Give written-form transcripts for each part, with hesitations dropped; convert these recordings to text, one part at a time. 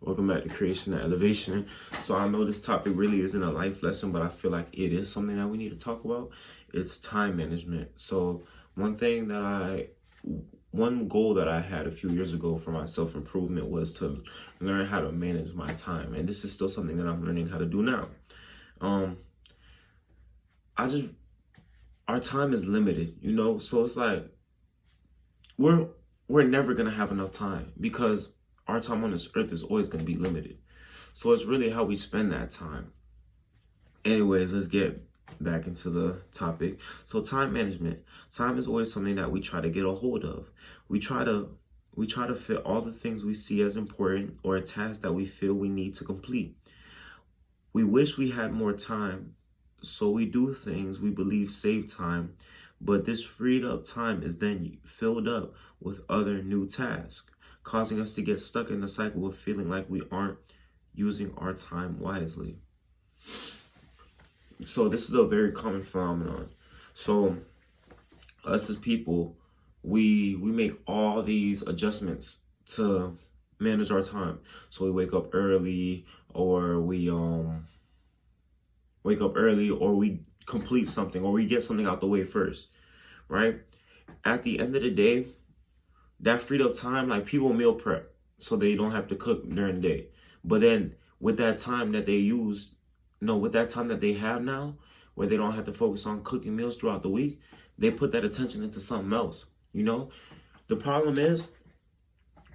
Welcome back to Creation and Elevation. So I know this topic really isn't a life lesson, but I feel like it is something that we need to talk about. It's time management. So one goal that I had a few years ago for my self-improvement was to learn how to manage my time. And this is still something that I'm learning how to do now. Our time is limited, so it's like we're never gonna have enough time because our time on this earth is always going to be limited. So it's really how we spend that time. Anyways, let's get back into the topic. So time management. Time is always something that we try to get a hold of. We try to fit all the things we see as important or a task that we feel we need to complete. We wish we had more time, so we do things we believe save time, but this freed up time is then filled up with other new tasks, causing us to get stuck in the cycle of feeling like we aren't using our time wisely. So this is a very common phenomenon. So us as people, we make all these adjustments to manage our time. So we wake up early, or we complete something, or we get something out the way first, right? At the end of the day, that freed up time, like people meal prep so they don't have to cook during the day. But then with that time that they have now, where they don't have to focus on cooking meals throughout the week, they put that attention into something else. The problem is,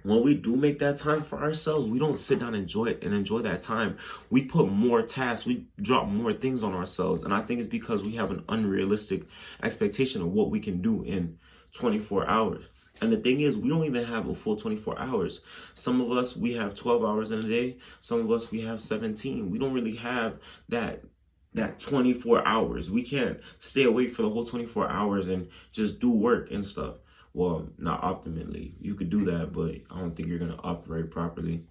when we do make that time for ourselves, we don't sit down and enjoy that time. We put more tasks, we drop more things on ourselves. And I think it's because we have an unrealistic expectation of what we can do in 24 hours. And the thing is, we don't even have a full 24 hours. Some of us, we have 12 hours in a day. Some of us, we have 17. We don't really have that 24 hours. We can't stay awake for the whole 24 hours and just do work and stuff. Well, not optimally. You could do that, but I don't think you're going to operate properly.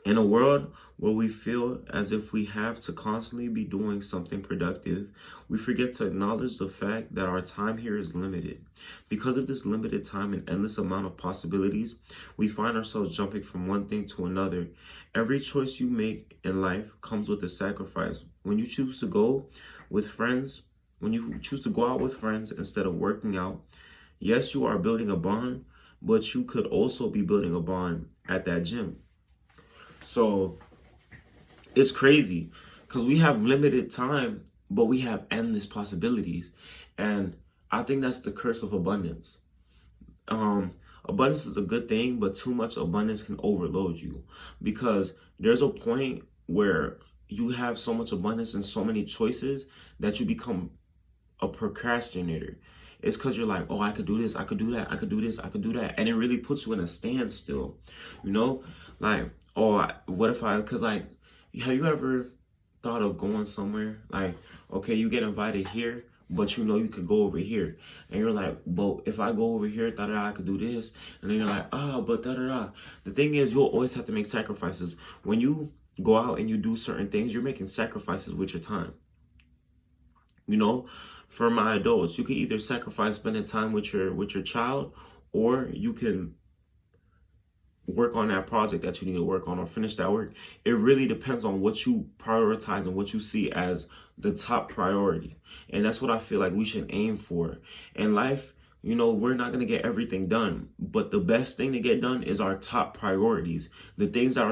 In a world where we feel as if we have to constantly be doing something productive, we forget to acknowledge the fact that our time here is limited. Because of this limited time and endless amount of possibilities, we find ourselves jumping from one thing to another. Every choice you make in life comes with a sacrifice. When you choose to go out with friends instead of working out, yes, you are building a bond, but you could also be building a bond at that gym. So it's crazy because we have limited time, but we have endless possibilities. And I think that's the curse of abundance. Abundance is a good thing, but too much abundance can overload you, because there's a point where you have so much abundance and so many choices that you become a procrastinator. It's because you're like, oh, I could do this, I could do that, I could do this, I could do that. And it really puts you in a standstill, like, oh, because like, have you ever thought of going somewhere? Like, okay, you get invited here, but you could go over here. And you're like, but if I go over here, I could do this. And then you're like, but The thing is, you'll always have to make sacrifices. When you go out and you do certain things, you're making sacrifices with your time. For my adults, you can either sacrifice spending time with your child, or you can work on that project that you need to work on or finish that work. It really depends on what you prioritize and what you see as the top priority. And that's what I feel like we should aim for. In life, we're not going to get everything done, but the best thing to get done is our top priorities. The things that are